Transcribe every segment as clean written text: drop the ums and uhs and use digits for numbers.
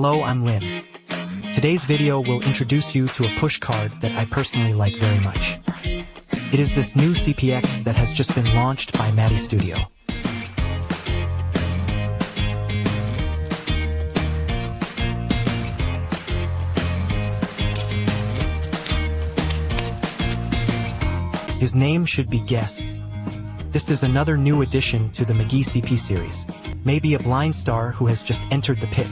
Hello, I'm Lin. Today's video will introduce you to a push card that I personally like very much. It is this new CPX that has just been launched by Maddie Studio. His name should be guessed. This is another new addition to the McGee CP series. Maybe a blind star who has just entered the pit.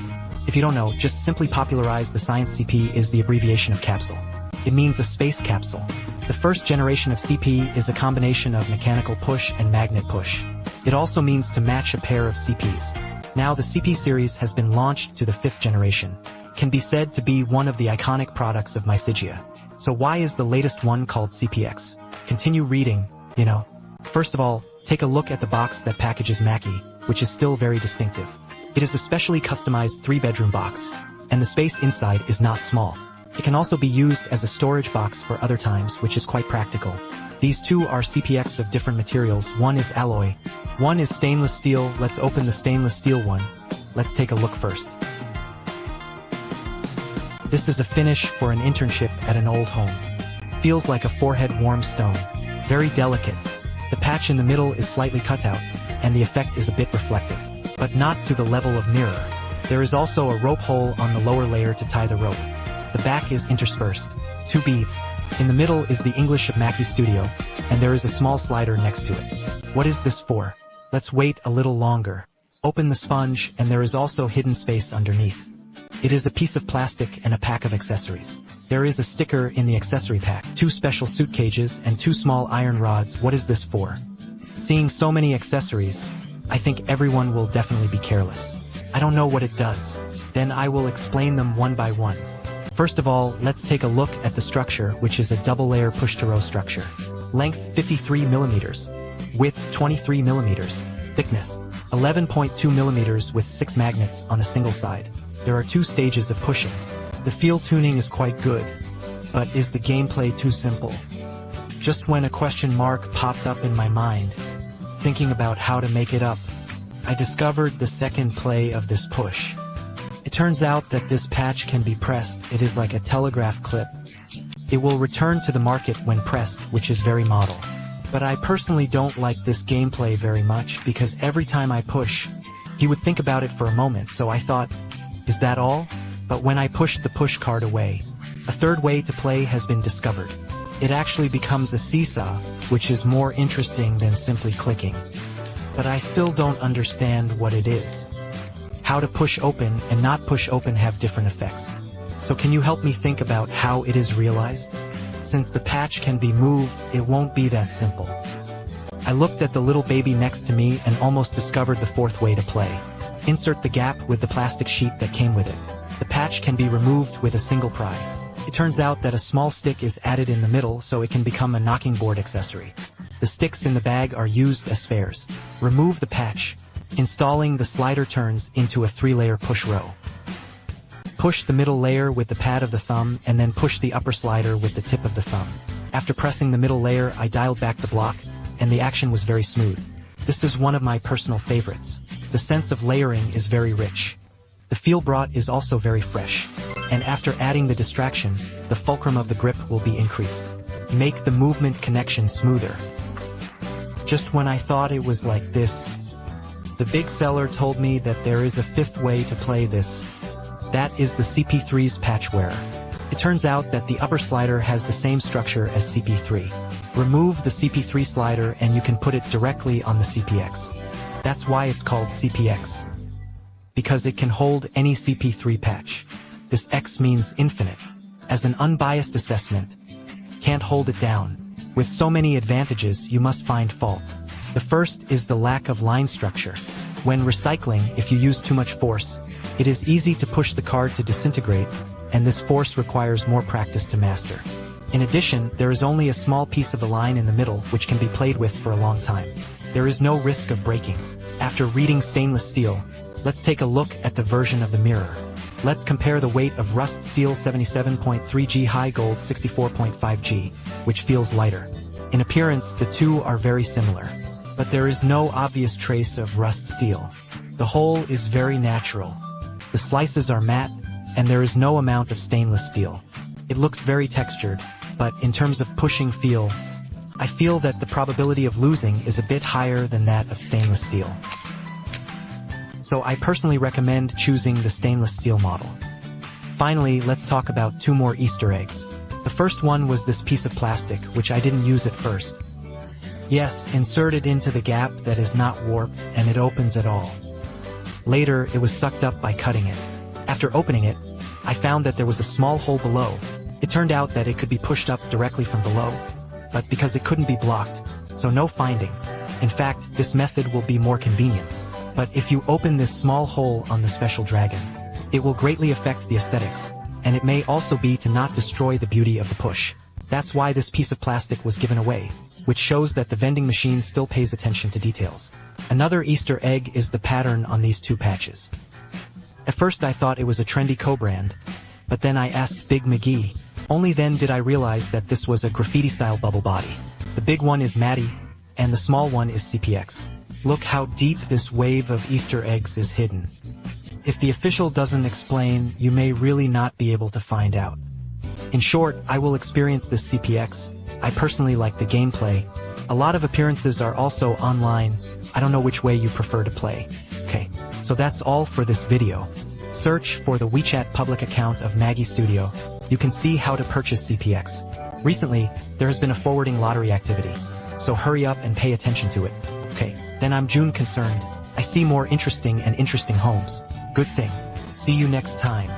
If you don't know, just simply popularize the science CP is the abbreviation of capsule. It means a space capsule. The first generation of CP is a combination of mechanical push and magnet push. It also means to match a pair of CPs. Now the CP series has been launched to the 5th generation. Can be said to be one of the iconic products of Mycigia. So why is the latest one called CPX? Continue reading, First of all, take a look at the box that packages Mackie, which is still very distinctive. It is a specially customized 3-bedroom box, and the space inside is not small. It can also be used as a storage box for other times, which is quite practical. These two are CPX of different materials. One is alloy, one is stainless steel. Let's open the stainless steel one. Let's take a look first. This is a finish for an internship at an old home. Feels like a forehead warm stone. Very delicate. The patch in the middle is slightly cut out, and the effect is a bit reflective, but not to the level of mirror. There is also a rope hole on the lower layer to tie the rope. The back is interspersed. 2 beads. In the middle is the English of Maddie Studio, and there is a small slider next to it. What is this for? Let's wait a little longer. Open the sponge, and there is also hidden space underneath. It is a piece of plastic and a pack of accessories. There is a sticker in the accessory pack, 2 special suit cages, and 2 small iron rods. What is this for? Seeing so many accessories, I think everyone will definitely be careless. I don't know what it does. Then I will explain them one by one. First of all, let's take a look at the structure, which is a double-layer push-to-row structure. Length 53 millimeters. Width 23 millimeters. Thickness 11.2 millimeters with 6 magnets on a single side. There are 2 stages of pushing. The feel tuning is quite good, but is the gameplay too simple? Just when a question mark popped up in my mind, thinking about how to make it up, I discovered the second play of this push. It turns out that this patch can be pressed. It is like a telegraph clip. It will return to the market when pressed, which is very model. But I personally don't like this gameplay very much because every time I push, he would think about it for a moment, so I thought, is that all? But when I pushed the push card away, a third way to play has been discovered. It actually becomes a seesaw, which is more interesting than simply clicking. But I still don't understand what it is. How to push open and not push open have different effects. So can you help me think about how it is realized? Since the patch can be moved, it won't be that simple. I looked at the little baby next to me and almost discovered the 4th way to play. Insert the gap with the plastic sheet that came with it. The patch can be removed with a single pry. It turns out that a small stick is added in the middle so it can become a knocking board accessory. The sticks in the bag are used as spares. Remove the patch. Installing the slider turns into a 3-layer push row. Push the middle layer with the pad of the thumb and then push the upper slider with the tip of the thumb. After pressing the middle layer, I dialed back the block, and the action was very smooth. This is one of my personal favorites. The sense of layering is very rich. The feel brought is also very fresh. And after adding the distraction, the fulcrum of the grip will be increased. Make the movement connection smoother. Just when I thought it was like this, the big seller told me that there is a 5th way to play this. That is the CP3's patch wearer. It turns out that the upper slider has the same structure as CP3. Remove the CP3 slider and you can put it directly on the CPX. That's why it's called CPX. Because it can hold any CP3 patch. This X means infinite. As an unbiased assessment, can't hold it down. With so many advantages, you must find fault. The first is the lack of line structure. When recycling, if you use too much force, it is easy to push the card to disintegrate, and this force requires more practice to master. In addition, there is only a small piece of the line in the middle which can be played with for a long time. There is no risk of breaking. After reading stainless steel, let's take a look at the version of the mirror. Let's compare the weight of rust steel 77.3 G high gold 64.5 G, which feels lighter. In appearance, the two are very similar, but there is no obvious trace of rust steel. The whole is very natural. The The slices are matte, and there is no amount of stainless steel. It looks very textured, but in terms of pushing feel, I feel that the probability of losing is a bit higher than that of stainless steel. So I personally recommend choosing the stainless steel model. Finally, let's talk about 2 more Easter eggs. The first one was this piece of plastic, which I didn't use at first. Yes, insert it into the gap that is not warped, and it opens at all. Later, it was sucked up by cutting it. After opening it, I found that there was a small hole below. It turned out that it could be pushed up directly from below, but because it couldn't be blocked, so no finding. In fact, this method will be more convenient. But if you open this small hole on the special dragon, it will greatly affect the aesthetics, and it may also be to not destroy the beauty of the push. That's why this piece of plastic was given away, which shows that the vending machine still pays attention to details. Another Easter egg is the pattern on these 2 patches. At first I thought it was a trendy co-brand, but then I asked Big McGee. Only then did I realize that this was a graffiti-style bubble body. The big one is Maddie, and the small one is CPX. Look how deep this wave of Easter eggs is hidden. If the official doesn't explain, you may really not be able to find out. In short, I will experience this CPX. I personally like the gameplay. A lot of appearances are also online. I don't know which way you prefer to play. Okay, so that's all for this video. Search for the WeChat public account of Maggie Studio. You can see how to purchase CPX. Recently, there has been a forwarding lottery activity, so hurry up and pay attention to it. Okay, then I'm June concerned. I see more interesting homes. Good thing. See you next time.